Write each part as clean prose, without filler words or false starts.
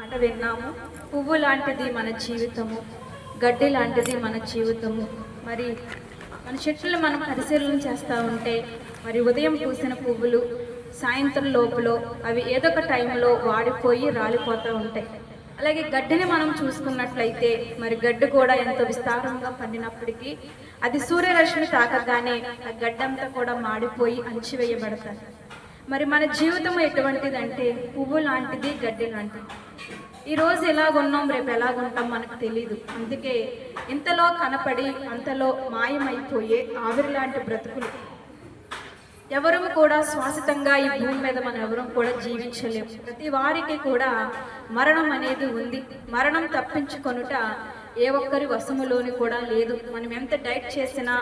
మాట విన్నాము. పువ్వు లాంటిది మన జీవితము, గడ్డి లాంటిది మన జీవితము. మరి మన చెట్లు మనం పరిశీలన చేస్తూ ఉంటే మరి ఉదయం పూసిన పువ్వులు సాయంత్రం లోపల అవి ఏదో ఒక టైంలో వాడిపోయి రాలిపోతూ ఉంటాయి. అలాగే గడ్డిని మనం చూసుకున్నట్లయితే మరి గడ్డి కూడా ఎంతో విస్తారంగా పండినప్పటికీ అది సూర్యరశ్మి తాకగానే ఆ గడ్డంతా కూడా మాడిపోయి అణిచివేయబడతాయి. మరి మన జీవితం ఎటువంటిదంటే పువ్వు లాంటిది, గడ్డి లాంటిది. ఈరోజు ఎలాగున్నాం, రేపు ఎలాగుంటాం మనకు తెలీదు. అందుకే ఇంతలో కనపడి అంతలో మాయమైపోయే ఆవిరి లాంటి బ్రతుకులు. ఎవరు కూడా శాశ్వతంగా ఈ భూమి మీద మనం ఎవరు కూడా జీవించలేము. ప్రతి వారికి కూడా మరణం అనేది ఉంది. మరణం తప్పించుకొనుట ఏ ఒక్కరి వశములోని కూడా లేదు. మనం ఎంత డైట్ చేసినా,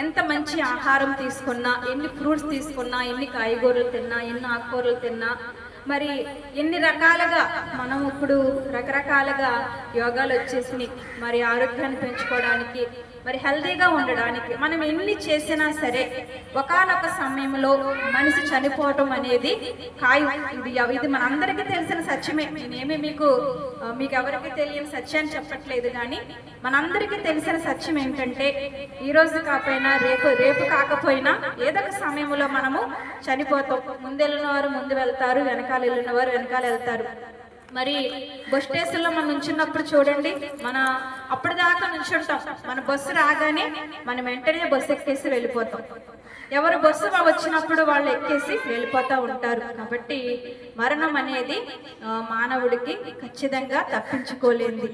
ఎంత మంచి ఆహారం తీసుకున్నా, ఎన్ని ఫ్రూట్స్ తీసుకున్నా, ఎన్ని కాయగూరలు తిన్నా, ఎన్ని ఆకుకూరలు తిన్నా, మరి ఎన్ని రకాలుగా మనం ఇప్పుడు రకరకాలుగా యోగాలు వచ్చేసినాయి. మరి ఆరోగ్యాన్ని పెంచుకోవడానికి, మరి హెల్తీగా ఉండడానికి మనం ఎన్ని చేసినా సరే ఒకానొక సమయంలో మనిషి చనిపోవటం అనేది ఖాయం. ఇది మనందరికీ తెలిసిన సత్యమే. నేనేమి మీకు ఎవరికి తెలియని సత్యాన్ని చెప్పట్లేదు, కానీ మనందరికీ తెలిసిన సత్యం ఏంటంటే ఈరోజు కాకపోయినా రేపు కాకపోయినా ఏదో ఒక సమయంలో మనము చనిపోతాం. ముందు వెళ్ళిన వారు ముందు వెళ్తారు, వెనకాల వెళ్ళిన వారు వెనకాల వెళ్తారు. మరి బస్ స్టేషన్లో మనం నుంచున్నప్పుడు చూడండి, మన అప్పటిదాకా నుంచుంటాం. మన బస్సు రాగానే మనం వెంటనే బస్సు ఎక్కేసి వెళ్ళిపోతాం. ఎవరు బస్సు వచ్చినప్పుడు వాళ్ళు ఎక్కేసి వెళ్ళిపోతూ ఉంటారు. కాబట్టి మరణం అనేది మానవుడికి ఖచ్చితంగా తప్పించుకోలేంది.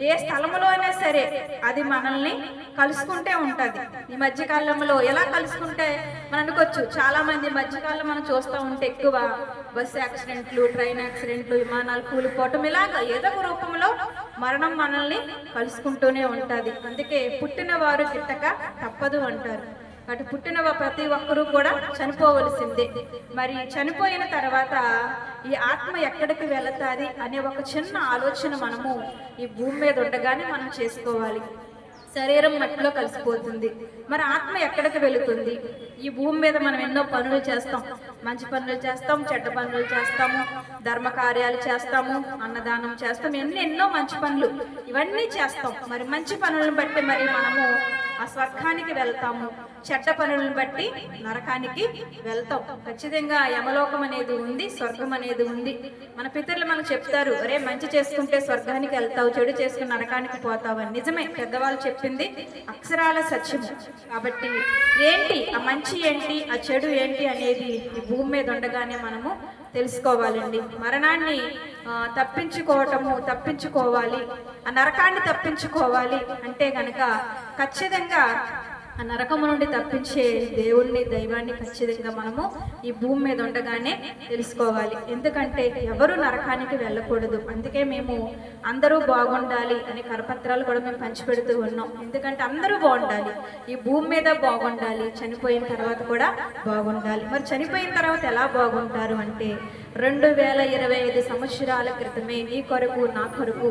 ఏ స్థలంలో అయినా సరే అది మనల్ని కలుసుకుంటే ఉంటుంది. ఈ మధ్యకాలంలో ఎలా కలుసుకుంటే మనం అనుకోవచ్చు, చాలా మంది మధ్యకాలంలో మనం చూస్తూ ఉంటే ఎక్కువ బస్సు యాక్సిడెంట్లు, ట్రైన్ యాక్సిడెంట్లు, విమానాలు కూలిపోవటం, ఇలాగా ఏదో ఒక రూపంలో మరణం మనల్ని కలుసుకుంటూనే ఉంటుంది. అందుకే పుట్టిన వారు గిట్టక తప్పదు అంటారు. అటు పుట్టిన ప్రతి ఒక్కరూ కూడా చనిపోవలసిందే. మరి చనిపోయిన తర్వాత ఈ ఆత్మ ఎక్కడికి వెళతాది అనే ఒక చిన్న ఆలోచన మనము ఈ భూమి మీద ఉండగానే మనం చేసుకోవాలి. శరీరం మట్టిలో కలిసిపోతుంది, మరి ఆత్మ ఎక్కడికి వెళుతుంది? ఈ భూమి మీద మనం ఎన్నో పనులు చేస్తాం. మంచి పనులు చేస్తాం, చెడ్డ పనులు చేస్తాము, ధర్మ కార్యాలు చేస్తాము, అన్నదానం చేస్తాం, ఎన్నో మంచి పనులు ఇవన్నీ చేస్తాం. మరి మంచి పనులను బట్టి మరి మనము ఆ స్వర్గానికి వెళ్తాము, చెడ్డ పనులను బట్టి నరకానికి వెళ్తాం. ఖచ్చితంగా యమలోకం అనేది ఉంది, స్వర్గం అనేది ఉంది. మన పితరులు మనకు చెప్తారు, అరే మంచి చేసుకుంటే స్వర్గానికి వెళ్తావు, చెడు చేసుకుని నరకానికి పోతావు అని. నిజమే, పెద్దవాళ్ళు చెప్పింది అక్షరాల సత్యము. కాబట్టి ఏంటి ఆ మంచి ఏంటి, ఆ చెడు ఏంటి అనేది ఈ భూమి మీద ఉండగానే మనము తెలుసుకోవాలండి. మరణాన్ని తప్పించుకోవాలి, ఆ నరకాన్ని తప్పించుకోవాలి అంటే గనక ఖచ్చితంగా ఆ నరకము నుండి తప్పించే దేవుణ్ణి, దైవాన్ని ఖచ్చితంగా మనము ఈ భూమి మీద ఉండగానే తెలుసుకోవాలి. ఎందుకంటే ఎవరు నరకానికి వెళ్ళకూడదు. అందుకే మేము అందరూ బాగుండాలి అనే కరపత్రాలు కూడా మేము పంచిపెడుతూ ఉన్నాం. ఎందుకంటే అందరూ బాగుండాలి, ఈ భూమి మీద బాగుండాలి, చనిపోయిన తర్వాత కూడా బాగుండాలి. మరి చనిపోయిన తర్వాత ఎలా బాగుంటారు అంటే 2025 సంవత్సరాల క్రితమే నీ కొరకు నా కొరకు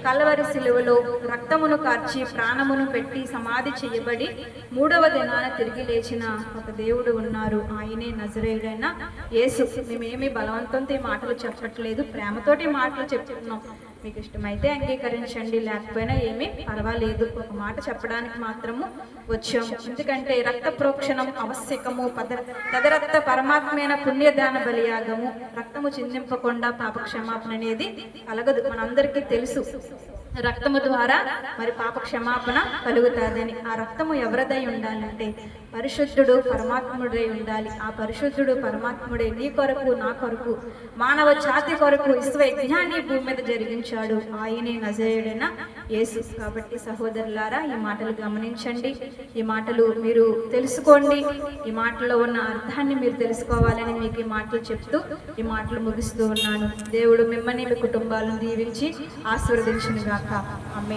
కల్వరి శిలువలో రక్తమును కార్చి ప్రాణమును పెట్టి సమాధి చేయబడి 3వ దినాన తిరిగి లేచిన ఒక దేవుడు ఉన్నారు. ఆయనే నజరేయుడైన యేసు. మేమేమి బలవంతంతో ఈ మాటలు చెప్పట్లేదు, ప్రేమతోటి మాటలు చెప్తున్నాం. మీకు ఇష్టమైతే అంగీకరించండి, లేకపోయినా ఏమీ పర్వాలేదు. ఒక మాట చెప్పడానికి మాత్రము వచ్చాము. ఎందుకంటే రక్త ప్రోక్షణం ఆవశ్యకము. తదరక్త పరమాత్మైన పుణ్యదాన బలియాగము. రక్తము చిందింపకుండా పాప క్షమాపణ అనేది కలగదు. మనందరికీ తెలుసు, రక్తము ద్వారా మరి పాప క్షమాపణ కలుగుతుందని. ఆ రక్తము ఎవరిదై ఉండాలంటే పరిశుద్ధుడు పరమాత్ముడై ఉండాలి. ఆ పరిశుద్ధుడు పరమాత్ముడే నీ కొరకు నా కొరకు మానవ జాతి కొరకు విశ్వయజ్ఞాన్ని భూమి మీద జరిగించాడు. ఆయనే నజరేయుడైన యేసు. కాబట్టి సహోదరులారా, ఈ మాటలు గమనించండి, ఈ మాటలు మీరు తెలుసుకోండి, ఈ మాటల్లో ఉన్న అర్థాన్ని మీరు తెలుసుకోవాలని మీకు ఈ మాటలు చెప్తూ ఈ మాటలు ముగిస్తూ ఉన్నాను. దేవుడు మిమ్మల్ని మీ కుటుంబాలను దీవించి ఆశీర్వదించునుగాక. ఆమేన్.